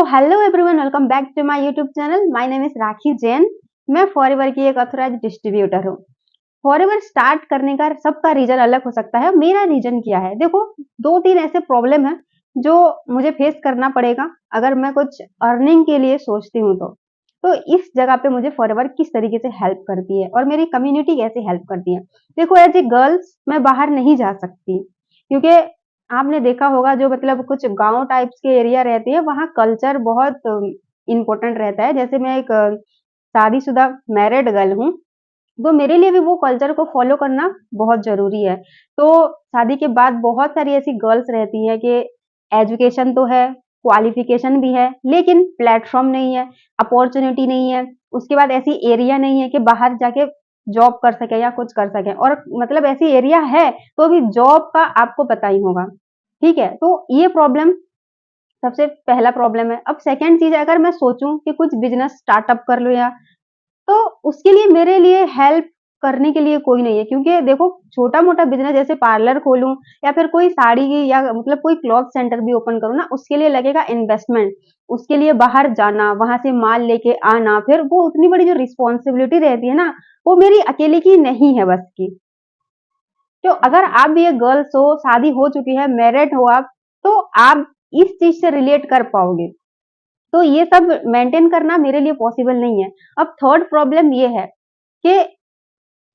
Hello everyone, welcome back to my YouTube channel. My name is Rakhi Jain. मैं Forever की एक authorised distributor हूँ। Forever start करने का सबका रीजन अलग हो सकता है। मेरा रीजन क्या है, देखो, दो तीन ऐसे प्रॉब्लम है जो मुझे फेस करना पड़ेगा अगर मैं कुछ अर्निंग के लिए सोचती हूँ। तो इस जगह पे मुझे फॉरएवर किस तरीके से हेल्प करती है और मेरी कम्युनिटी कैसे हेल्प करती है। देखो, एज ए गर्ल्स मैं बाहर नहीं जा सकती, क्योंकि आपने देखा होगा जो मतलब कुछ गांव टाइप्स के एरिया रहते हैं, वहाँ कल्चर बहुत इम्पोर्टेंट रहता है। जैसे मैं एक शादीशुदा मैरिड गर्ल हूँ, तो मेरे लिए भी वो कल्चर को फॉलो करना बहुत जरूरी है। तो शादी के बाद बहुत सारी ऐसी गर्ल्स रहती हैं कि एजुकेशन तो है, क्वालिफिकेशन भी है, लेकिन प्लेटफॉर्म नहीं है, अपॉर्चुनिटी नहीं है, उसके बाद ऐसी एरिया नहीं है कि बाहर जाके जॉब कर सके या कुछ कर सके। और मतलब ऐसी एरिया है तो भी जॉब का आपको पता ही होगा, ठीक है। तो ये प्रॉब्लम सबसे पहला प्रॉब्लम है। अब सेकंड चीज, अगर मैं सोचूं कि कुछ बिजनेस स्टार्टअप कर लूं, या तो उसके लिए मेरे लिए हेल्प करने के लिए कोई नहीं है। क्योंकि देखो, छोटा मोटा बिजनेस जैसे पार्लर खोलूं या फिर कोई साड़ी की या मतलब कोई क्लॉथ सेंटर भी ओपन करूं ना, उसके लिए लगेगा इन्वेस्टमेंट। उसके लिए बाहर जाना, वहां से माल लेके आना, फिर वो उतनी बड़ी जो रिस्पॉन्सिबिलिटी रहती है ना, वो मेरी अकेले की नहीं है बस की। तो अगर आप भी एक गर्ल्स हो, शादी हो चुकी है, मैरिड हो आप, तो आप इस चीज से रिलेट कर पाओगे। तो ये सब मेंटेन करना मेरे लिए पॉसिबल नहीं है। अब थर्ड प्रॉब्लम ये है कि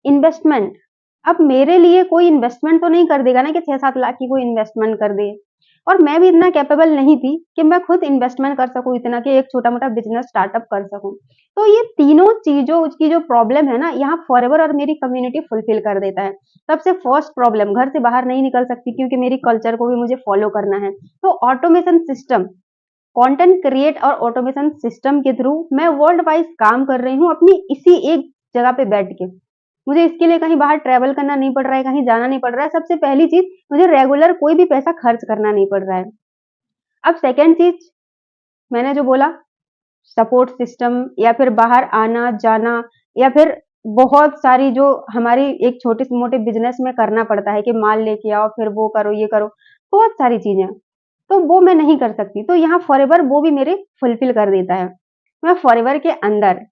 इन्वेस्टमेंट। अब मेरे लिए कोई इन्वेस्टमेंट तो नहीं कर देगा ना कि 6-7 लाख की कोई इन्वेस्टमेंट कर दे। और मैं भी इतना कैपेबल नहीं थी कि मैं खुद इन्वेस्टमेंट कर सकूं इतना कि एक छोटा मोटा बिजनेस स्टार्टअप कर सकूं। तो ये तीनों चीजों की जो प्रॉब्लम है ना, यहाँ फॉरएवर और मेरी कम्युनिटी फुलफिल कर देता है। सबसे फर्स्ट प्रॉब्लम, घर से बाहर नहीं निकल सकती क्योंकि मेरी कल्चर को भी मुझे फॉलो करना है। तो ऑटोमेशन सिस्टम, कंटेंट क्रिएट और ऑटोमेशन सिस्टम के थ्रू मैं वर्ल्ड वाइज काम कर रही हूँ अपनी इसी एक जगह पे बैठ के। मुझे इसके लिए कहीं बाहर ट्रेवल करना नहीं पड़ रहा है, कहीं जाना नहीं पड़ रहा है। सबसे पहली चीज, मुझे रेगुलर कोई भी पैसा खर्च करना नहीं पड़ रहा है। अब सेकेंड चीज, मैंने जो बोला, सपोर्ट सिस्टम या फिर बाहर आना जाना, या फिर बहुत सारी जो हमारी एक छोटे से मोटे बिजनेस में करना पड़ता है कि माल लेके आओ, फिर वो करो ये करो, बहुत सारी चीजें, तो वो मैं नहीं कर सकती। तो यहाँ फॉरएवर वो भी मेरे फुलफिल कर देता है। मैं फॉरएवर के अंदर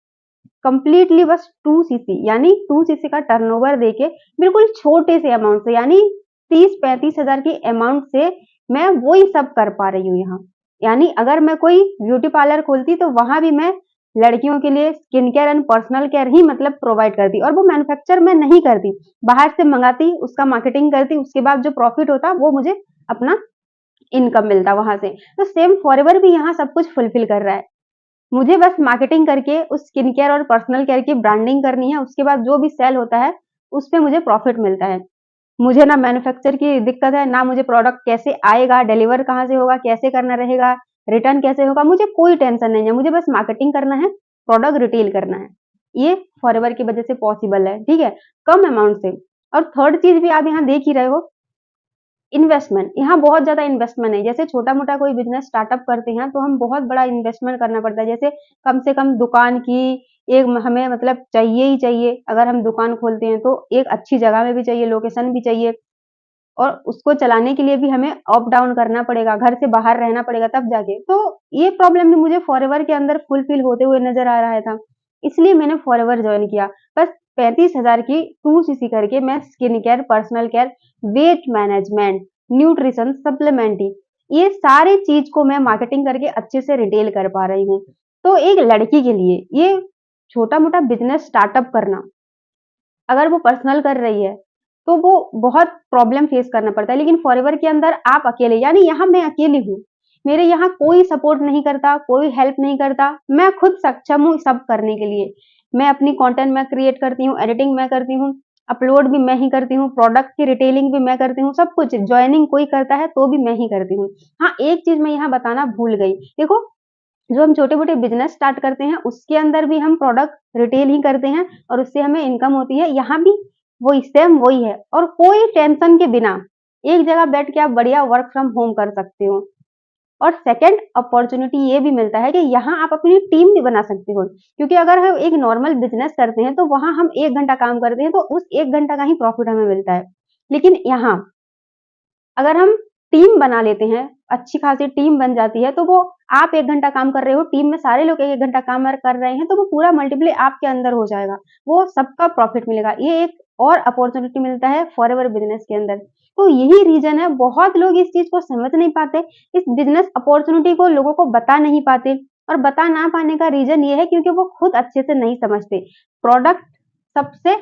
कंप्लीटली बस 2cc यानी 2cc का टर्नओवर देके बिल्कुल छोटे से अमाउंट से, यानी 30-35 हजार की अमाउंट से मैं वही सब कर पा रही हूँ यहाँ। यानी अगर मैं कोई ब्यूटी पार्लर खोलती तो वहां भी मैं लड़कियों के लिए skin care and personal care ही मतलब प्रोवाइड करती, और वो मैन्युफैक्चर मैं नहीं करती, बाहर से मंगाती, उसका मार्केटिंग करती, उसके बाद जो प्रॉफिट होता वो मुझे अपना इनकम मिलता वहां से। तो सेम फॉरएवर भी यहाँ सब कुछ फुलफिल कर रहा है। मुझे बस मार्केटिंग करके उस स्किन केयर और पर्सनल केयर की ब्रांडिंग करनी है, उसके बाद जो भी सेल होता है उस पे मुझे प्रॉफिट मिलता है। मुझे ना मैन्युफैक्चर की दिक्कत है, ना मुझे प्रोडक्ट कैसे आएगा, डिलीवर कहाँ से होगा, कैसे करना रहेगा, रिटर्न कैसे होगा, मुझे कोई टेंशन नहीं है। मुझे बस मार्केटिंग करना है, प्रोडक्ट रिटेल करना है। ये फॉरएवर की वजह से पॉसिबल है, ठीक है, कम अमाउंट से। और थर्ड चीज भी आप यहाँ देख ही रहे हो, इन्वेस्टमेंट। यहाँ बहुत ज्यादा इन्वेस्टमेंट है। जैसे छोटा मोटा कोई बिजनेस स्टार्टअप करते हैं तो हम बहुत बड़ा इन्वेस्टमेंट करना पड़ता है। जैसे कम से कम दुकान की एक हमें मतलब चाहिए ही चाहिए। अगर हम दुकान खोलते हैं तो एक अच्छी जगह में भी चाहिए, लोकेशन भी चाहिए, और उसको चलाने के लिए भी हमें अप डाउन करना पड़ेगा, घर से बाहर रहना पड़ेगा तब जाके। तो ये प्रॉब्लम भी मुझे फॉरएवर के अंदर फुलफिल होते हुए नजर आ रहा था, इसलिए मैंने फॉरएवर ज्वाइन किया। बस 35 हजार की 2cc करके मैं skin care, personal care, weight management, nutrition, supplementary, ये सारी चीज को मैं मार्केटिंग करके अच्छे से रिटेल कर पा रही हूँ। तो एक लड़की के लिए ये छोटा मोटा बिजनेस स्टार्टअप करना, अगर वो पर्सनल कर रही है तो वो बहुत प्रॉब्लम फेस करना पड़ता है। लेकिन फॉरएवर के अंदर आप अकेले, यानी यहाँ मैं अकेली हूँ, मेरे यहाँ कोई सपोर्ट नहीं करता, कोई हेल्प नहीं करता, मैं खुद सक्षम हूँ सब करने के लिए। मैं अपनी कंटेंट मैं क्रिएट करती हूँ, एडिटिंग मैं करती हूँ, अपलोड भी मैं ही करती हूँ, प्रोडक्ट की रिटेलिंग भी मैं करती हूँ, सब कुछ। ज्वाइनिंग कोई करता है तो भी मैं ही करती हूँ। हाँ, एक चीज मैं यहाँ बताना भूल गई, देखो, जो हम छोटे मोटे बिजनेस स्टार्ट करते हैं उसके अंदर भी हम प्रोडक्ट रिटेल ही करते हैं और उससे हमें इनकम होती है। यहाँ भी वही सेम वही है, और कोई टेंशन के बिना एक जगह बैठ के आप बढ़िया वर्क फ्रॉम होम कर सकते हो। और सेकंड अपॉर्चुनिटी ये भी मिलता है कि यहाँ आप अपनी टीम भी बना सकते हो, क्योंकि अगर हम एक नॉर्मल बिजनेस करते हैं तो वहां हम 1 घंटा काम करते हैं तो उस 1 घंटा का ही प्रॉफिट हमें मिलता है। लेकिन यहाँ अगर हम टीम बना लेते हैं, अच्छी खासी टीम बन जाती है, तो वो आप 1 घंटा काम कर रहे हो, टीम में सारे लोग 1-1 घंटा काम कर रहे हैं, तो वो पूरा मल्टीप्लाई आपके अंदर हो जाएगा। वो सबका प्रॉफिट मिलेगा। ये एक और अपॉर्च्युनिटी मिलता है फॉरएवर बिज़नेस के अंदर। तो यही रीज़न है, बहुत लोग इस चीज़ को समझ नहीं पाते, इस बिज़नेस अपॉर्च्युनिटी को लोगों को बता नहीं पाते और बता ना पाने का रीज़न ये है क्योंकि वो खुद अच्छे से नहीं समझते। प्रोडक्ट सबसे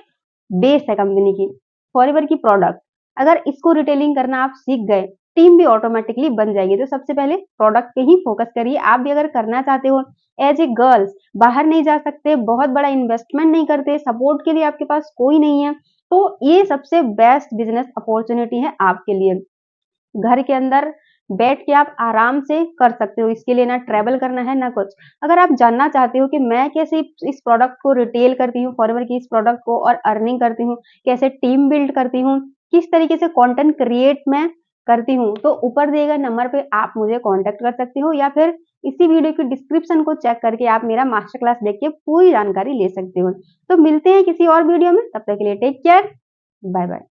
बेस है कंपनी की, फॉरएवर की प्रोडक्ट। अगर इसको रिटेलिंग करना आप सीख गए, टीम भी ऑटोमेटिकली बन जाएगी। तो सबसे पहले प्रोडक्ट पे ही फोकस करिए। आप भी अगर करना चाहते हो एज ए गर्ल्स, बाहर नहीं जा सकते, बहुत बड़ा इन्वेस्टमेंट नहीं करते, सपोर्ट के लिए आपके पास कोई नहीं है, तो ये सबसे बेस्ट बिजनेस अपॉर्चुनिटी है आपके लिए। घर के अंदर बैठ के आप आराम से कर सकते हो, इसके लिए ना ट्रैवल करना है ना कुछ। अगर आप जानना चाहते हो कि मैं कैसे इस प्रोडक्ट को रिटेल करती हूँ, फॉरएवर की इस प्रोडक्ट को और अर्निंग करती हूँ, कैसे टीम बिल्ड करती हूँ, किस तरीके से कंटेंट क्रिएट मैं करती हूँ, तो ऊपर दिए गए नंबर पे आप मुझे कांटेक्ट कर सकते हो या फिर इसी वीडियो की डिस्क्रिप्शन को चेक करके आप मेरा मास्टर क्लास देख के पूरी जानकारी ले सकते हो। तो मिलते हैं किसी और वीडियो में, तब तक के लिए टेक केयर, बाय बाय।